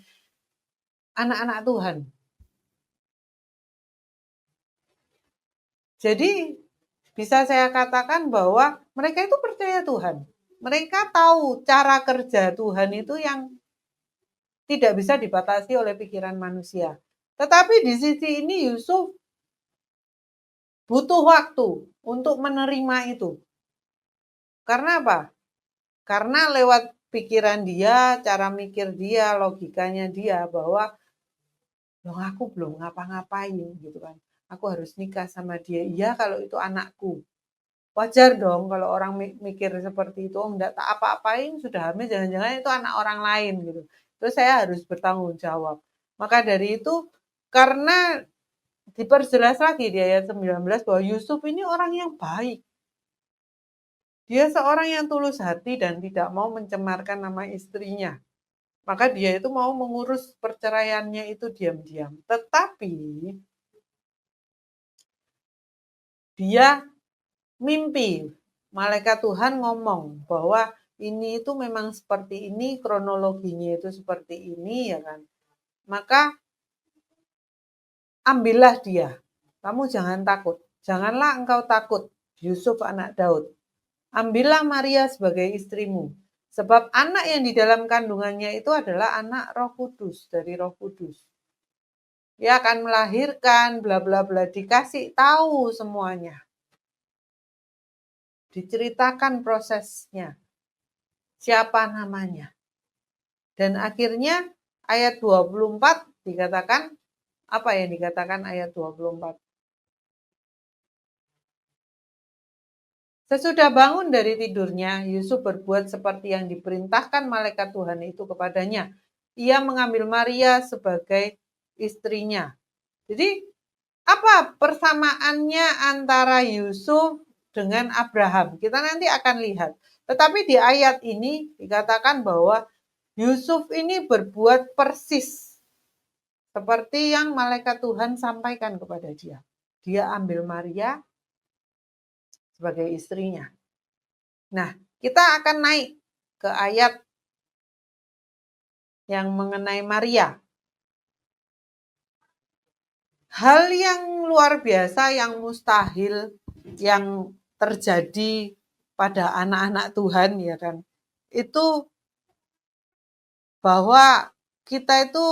anak-anak Tuhan. Jadi bisa saya katakan bahwa mereka itu percaya Tuhan. Mereka tahu cara kerja Tuhan itu yang tidak bisa dibatasi oleh pikiran manusia. Tetapi di sisi ini Yusuf butuh waktu untuk menerima itu. Karena apa? Karena lewat pikiran dia, cara mikir dia, logikanya dia, bahwa loh aku belum ngapa-ngapain gitu kan. Aku harus nikah sama dia. Iya kalau itu anakku. Wajar dong kalau orang mikir seperti itu, enggak tak apa-apain sudah hamil, jangan-jangan itu anak orang lain gitu. Terus saya harus bertanggung jawab. Maka dari itu, karena diperjelas lagi di ayat 19 bahwa Yusuf ini orang yang baik. Dia seorang yang tulus hati dan tidak mau mencemarkan nama istrinya. Maka dia itu mau mengurus perceraiannya itu diam-diam. Tetapi dia mimpi. Malaikat Tuhan ngomong bahwa ini itu memang seperti ini, kronologinya itu seperti ini ya kan. Maka ambillah dia. Kamu jangan takut. Janganlah engkau takut, Yusuf anak Daud. Ambillah Maria sebagai istrimu. Sebab anak yang di dalam kandungannya itu adalah anak Roh Kudus, dari Roh Kudus. Dia akan melahirkan, bla bla bla, dikasih tahu semuanya. Diceritakan prosesnya. Siapa namanya. Dan akhirnya ayat 24 dikatakan, apa yang dikatakan ayat 24? Sesudah bangun dari tidurnya, Yusuf berbuat seperti yang diperintahkan malaikat Tuhan itu kepadanya. Ia mengambil Maria sebagai istrinya. Jadi, apa persamaannya antara Yusuf dengan Abraham? Kita nanti akan lihat. Tetapi di ayat ini dikatakan bahwa Yusuf ini berbuat persis seperti yang malaikat Tuhan sampaikan kepada dia. Dia ambil Maria sebagai istrinya. Nah, kita akan naik ke ayat yang mengenai Maria. Hal yang luar biasa, yang mustahil, yang terjadi pada anak-anak Tuhan, ya kan, itu bahwa kita itu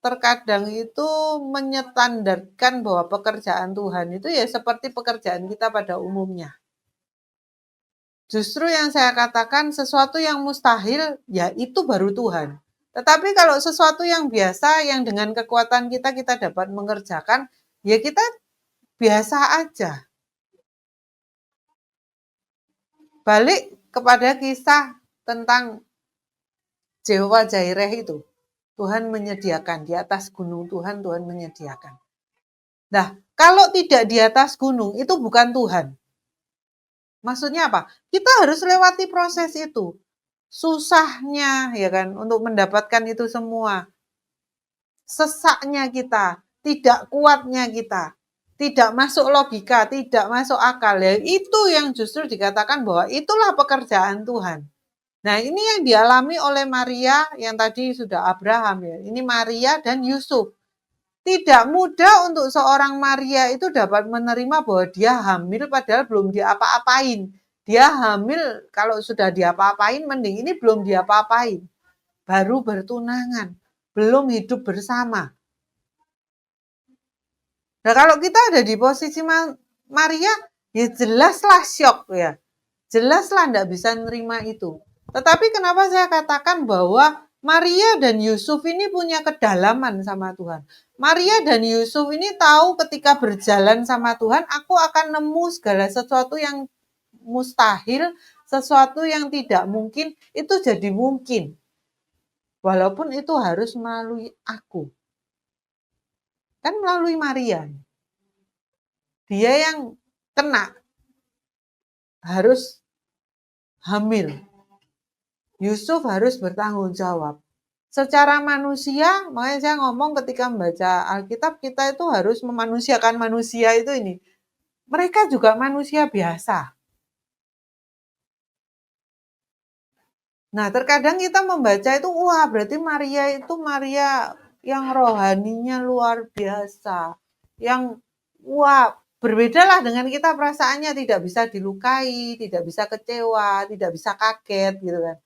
terkadang itu menyetandarkan bahwa pekerjaan Tuhan itu ya seperti pekerjaan kita pada umumnya. Justru yang saya katakan sesuatu yang mustahil, ya itu baru Tuhan. Tetapi kalau sesuatu yang biasa, yang dengan kekuatan kita dapat mengerjakan, ya kita biasa aja. Balik kepada kisah tentang Jehovah Jireh itu. Tuhan menyediakan di atas gunung, Tuhan menyediakan. Nah, kalau tidak di atas gunung, itu bukan Tuhan. Maksudnya apa? Kita harus lewati proses itu. Susahnya, ya kan, untuk mendapatkan itu semua. Sesaknya kita, tidak kuatnya kita, tidak masuk logika, tidak masuk akal. Ya, itu yang justru dikatakan bahwa itulah pekerjaan Tuhan. Nah, ini yang dialami oleh Maria yang tadi sudah Abraham ya. Ini Maria dan Yusuf. Tidak mudah untuk seorang Maria itu dapat menerima bahwa dia hamil padahal belum diapa-apain. Dia hamil kalau sudah diapa-apain, mending ini belum diapa-apain. Baru bertunangan, belum hidup bersama. Nah, kalau kita ada di posisi Maria, ya jelaslah syok ya. Jelaslah tidak bisa nerima itu. Tetapi kenapa saya katakan bahwa Maria dan Yusuf ini punya kedalaman sama Tuhan. Maria dan Yusuf ini tahu ketika berjalan sama Tuhan, aku akan nemu segala sesuatu yang mustahil, sesuatu yang tidak mungkin, itu jadi mungkin. Walaupun itu harus melalui aku. Kan melalui Maria. Dia yang kena. Harus hamil. Yusuf harus bertanggung jawab. Secara manusia, makanya saya ngomong ketika membaca Alkitab, kita itu harus memanusiakan manusia itu ini. Mereka juga manusia biasa. Nah, terkadang kita membaca itu, wah berarti Maria itu Maria yang rohaninya luar biasa. Yang, wah berbedalah dengan kita perasaannya, tidak bisa dilukai, tidak bisa kecewa, tidak bisa kaget gitu kan.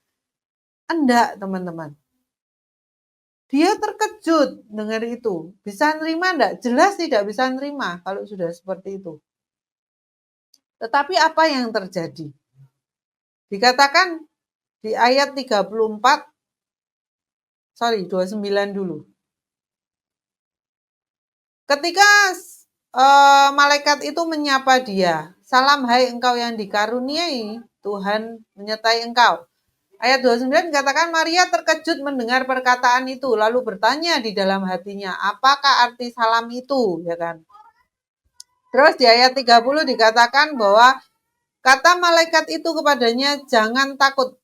Enggak, teman-teman. Dia terkejut dengar itu. Bisa nerima enggak? Jelas tidak bisa nerima kalau sudah seperti itu. Tetapi apa yang terjadi? Dikatakan di ayat 34, 29 dulu. Ketika malaikat itu menyapa dia, salam hai engkau yang dikaruniai, Tuhan menyertai engkau. Ayat 29 dikatakan Maria terkejut mendengar perkataan itu, lalu bertanya di dalam hatinya, apakah arti salam itu, ya kan? Terus di ayat 30 dikatakan bahwa kata malaikat itu kepadanya, jangan takut,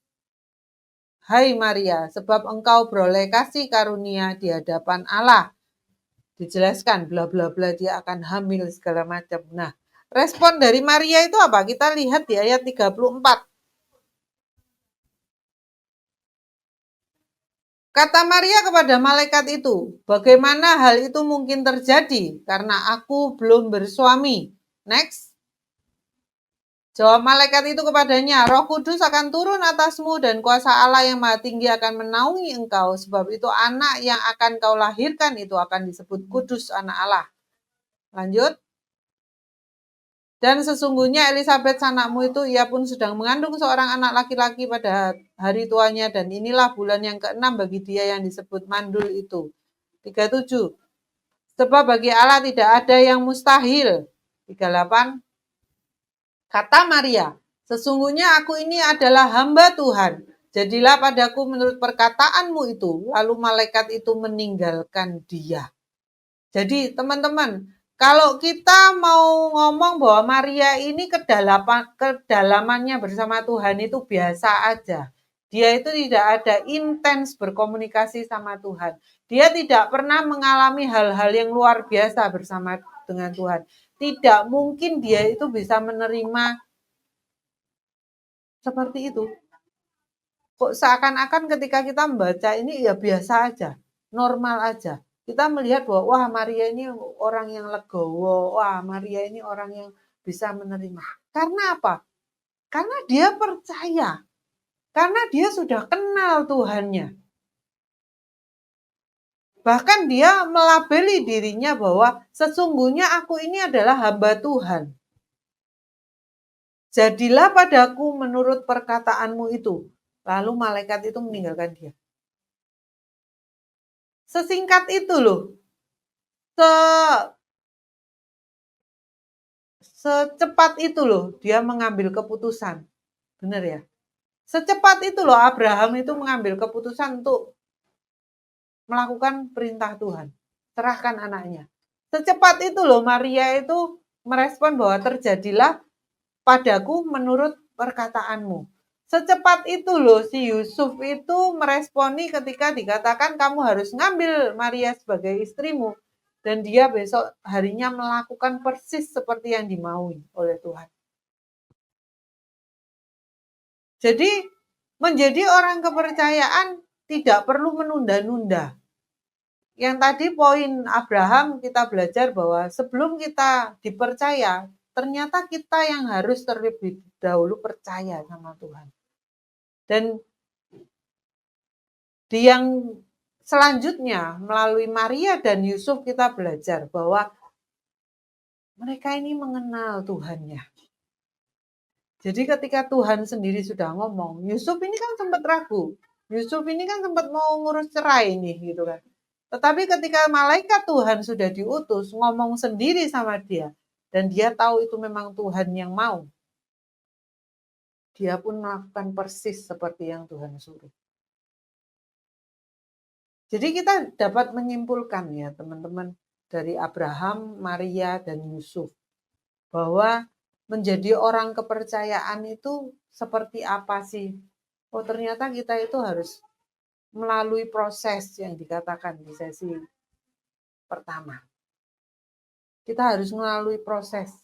hai Maria, sebab engkau beroleh kasih karunia di hadapan Allah. Dijelaskan, bla bla bla, dia akan hamil segala macam. Nah, respon dari Maria itu apa? Kita lihat di ayat 34. Kata Maria kepada malaikat itu, bagaimana hal itu mungkin terjadi karena aku belum bersuami. Next. Jawab malaikat itu kepadanya, Roh Kudus akan turun atasmu dan kuasa Allah yang Maha Tinggi akan menaungi engkau, sebab itu anak yang akan kau lahirkan itu akan disebut kudus anak Allah. Lanjut. Dan sesungguhnya Elisabeth sanakmu itu ia pun sedang mengandung seorang anak laki-laki pada hari tuanya dan inilah bulan yang ke-6 bagi dia yang disebut mandul itu. 37. Sebab bagi Allah tidak ada yang mustahil. 38. Kata Maria, sesungguhnya aku ini adalah hamba Tuhan. Jadilah padaku menurut perkataanmu itu. Lalu malaikat itu meninggalkan dia. Jadi teman-teman, kalau kita mau ngomong bahwa Maria ini kedalamannya bersama Tuhan itu biasa aja. Dia itu tidak ada intens berkomunikasi sama Tuhan. Dia tidak pernah mengalami hal-hal yang luar biasa bersama dengan Tuhan. Tidak mungkin dia itu bisa menerima seperti itu. Kok seakan-akan ketika kita membaca ini ya biasa aja, normal aja. Kita melihat bahwa wah Maria ini orang yang legowo, wah Maria ini orang yang bisa menerima. Karena apa? Karena dia percaya. Karena dia sudah kenal Tuhannya. Bahkan dia melabeli dirinya bahwa sesungguhnya aku ini adalah hamba Tuhan. Jadilah padaku menurut perkataanmu itu. Lalu malaikat itu meninggalkan dia. Sesingkat itu loh. Secepat itu loh dia mengambil keputusan. Benar ya? Secepat itu loh Abraham itu mengambil keputusan untuk melakukan perintah Tuhan. Serahkan anaknya. Secepat itu loh Maria itu merespon bahwa terjadilah padaku menurut perkataanmu. Secepat itu loh si Yusuf itu meresponi ketika dikatakan kamu harus ngambil Maria sebagai istrimu. Dan dia besok harinya melakukan persis seperti yang dimaui oleh Tuhan. Jadi menjadi orang kepercayaan tidak perlu menunda-nunda. Yang tadi poin Abraham kita belajar bahwa sebelum kita dipercaya, ternyata kita yang harus terlebih dahulu percaya sama Tuhan. Dan di yang selanjutnya melalui Maria dan Yusuf kita belajar bahwa mereka ini mengenal Tuhannya. Jadi ketika Tuhan sendiri sudah ngomong, Yusuf ini kan sempat ragu. Yusuf ini kan sempat mau ngurus cerai nih gitu kan. Tetapi ketika malaikat Tuhan sudah diutus ngomong sendiri sama dia dan dia tahu itu memang Tuhan yang mau. Dia pun melakukan persis seperti yang Tuhan suruh. Jadi kita dapat menyimpulkan ya teman-teman dari Abraham, Maria, dan Yusuf bahwa menjadi orang kepercayaan itu seperti apa sih? Oh ternyata kita itu harus melalui proses yang dikatakan di sesi pertama. Kita harus melalui proses,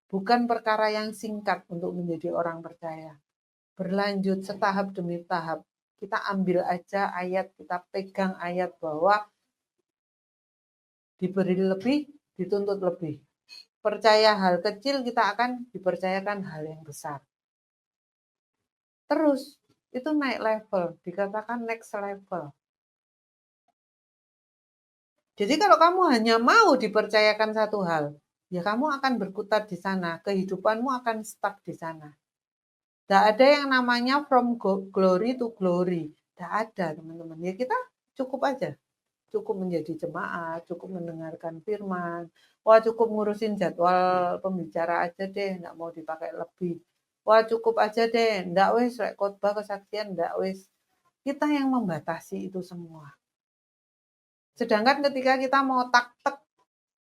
bukan perkara yang singkat untuk menjadi orang percaya. Berlanjut setahap demi tahap. Kita ambil aja ayat, kita pegang ayat bahwa diberi lebih, dituntut lebih. Percaya hal kecil, kita akan dipercayakan hal yang besar. Terus, itu naik level, dikatakan next level. Jadi kalau kamu hanya mau dipercayakan satu hal, ya kamu akan berkutat di sana, kehidupanmu akan stuck di sana. Tidak ada yang namanya from glory to glory. Tidak ada teman-teman. Ya kita cukup aja. Cukup menjadi jemaat, cukup mendengarkan firman. Wah cukup ngurusin jadwal pembicara aja deh, nggak mau dipakai lebih. Wah cukup aja deh, nggak wis khotbah kesaksian, nggak wis. Kita yang membatasi itu semua. Sedangkan ketika kita mau tak-tek,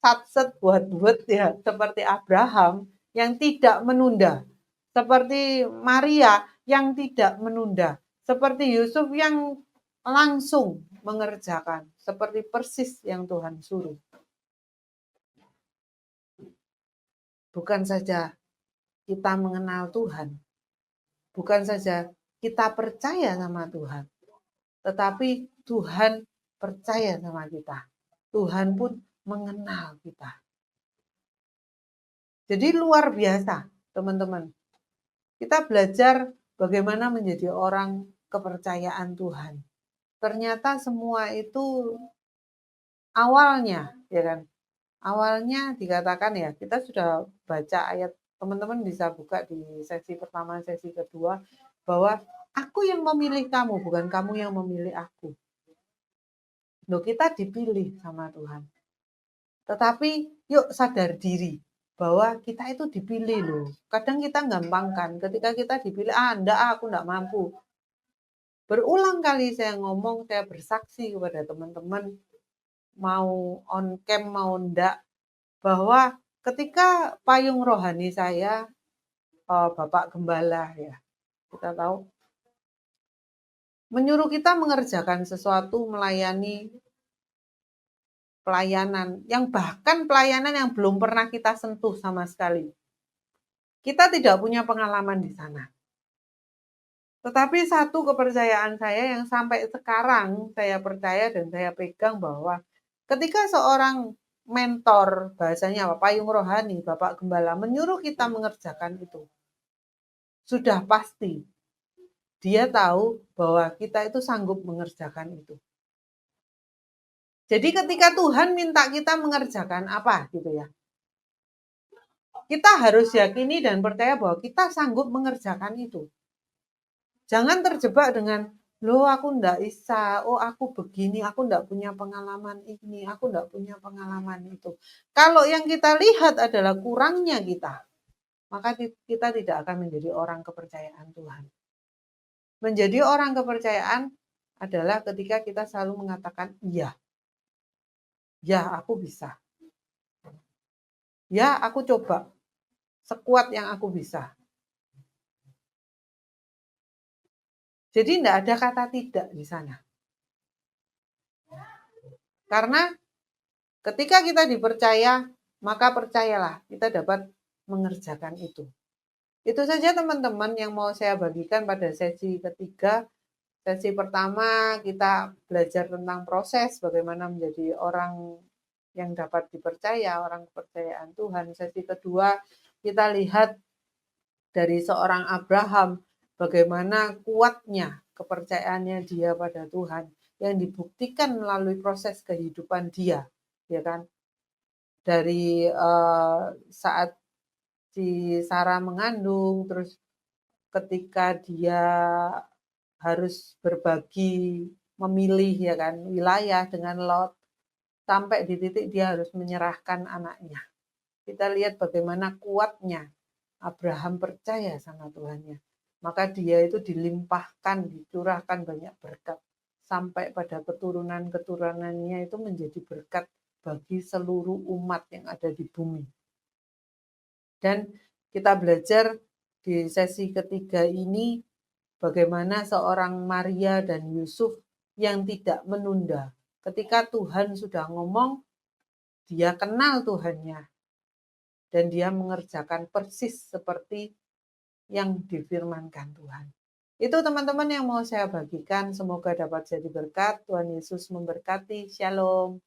satset, buat-buat ya, seperti Abraham yang tidak menunda. Seperti Maria yang tidak menunda. Seperti Yusuf yang langsung mengerjakan. Seperti persis yang Tuhan suruh. Bukan saja kita mengenal Tuhan. Bukan saja kita percaya sama Tuhan. Tetapi Tuhan percaya sama kita. Tuhan pun mengenal kita. Jadi luar biasa, teman-teman. Kita belajar bagaimana menjadi orang kepercayaan Tuhan. Ternyata semua itu awalnya, ya kan? Awalnya dikatakan ya, kita sudah baca ayat, teman-teman bisa buka di sesi pertama, sesi kedua, bahwa aku yang memilih kamu, bukan kamu yang memilih aku. Loh, kita dipilih sama Tuhan. Tetapi yuk sadar diri bahwa kita itu dipilih loh. Kadang kita gampangkan ketika kita dipilih, enggak, aku enggak mampu. Berulang kali saya ngomong, saya bersaksi kepada teman-teman, mau on cam mau enggak, bahwa ketika payung rohani saya, Bapak Gembala ya, kita tahu menyuruh kita mengerjakan sesuatu, melayani pelayanan, yang bahkan pelayanan yang belum pernah kita sentuh sama sekali. Kita tidak punya pengalaman di sana. Tetapi satu kepercayaan saya yang sampai sekarang saya percaya dan saya pegang bahwa ketika seorang mentor, bahasanya apa, payung rohani, Bapak Gembala, menyuruh kita mengerjakan itu, sudah pasti dia tahu bahwa kita itu sanggup mengerjakan itu. Jadi ketika Tuhan minta kita mengerjakan apa gitu ya, kita harus yakini dan percaya bahwa kita sanggup mengerjakan itu. Jangan terjebak dengan, loh aku ndak bisa, oh aku begini, aku ndak punya pengalaman ini, aku ndak punya pengalaman itu. Kalau yang kita lihat adalah kurangnya kita, maka kita tidak akan menjadi orang kepercayaan Tuhan. Menjadi orang kepercayaan adalah ketika kita selalu mengatakan iya. Ya, aku bisa. Ya, aku coba sekuat yang aku bisa. Jadi tidak ada kata tidak di sana. Karena ketika kita dipercaya, maka percayalah kita dapat mengerjakan itu. Itu saja teman-teman yang mau saya bagikan pada sesi ketiga. Sesi pertama kita belajar tentang proses bagaimana menjadi orang yang dapat dipercaya, orang kepercayaan Tuhan. Sesi kedua kita lihat dari seorang Abraham bagaimana kuatnya kepercayaannya dia pada Tuhan yang dibuktikan melalui proses kehidupan dia, ya kan? Dari saat si Sarah mengandung, terus ketika dia harus berbagi, memilih ya kan wilayah dengan Lot, sampai di titik dia harus menyerahkan anaknya. Kita lihat bagaimana kuatnya Abraham percaya sama Tuhannya. Maka dia itu dilimpahkan, dicurahkan banyak berkat. Sampai pada keturunan-keturunannya itu menjadi berkat bagi seluruh umat yang ada di bumi. Dan kita belajar di sesi ketiga ini bagaimana seorang Maria dan Yusuf yang tidak menunda. Ketika Tuhan sudah ngomong, dia kenal Tuhannya. Dan dia mengerjakan persis seperti yang difirmankan Tuhan. Itu teman-teman yang mau saya bagikan. Semoga dapat jadi berkat. Tuhan Yesus memberkati. Shalom.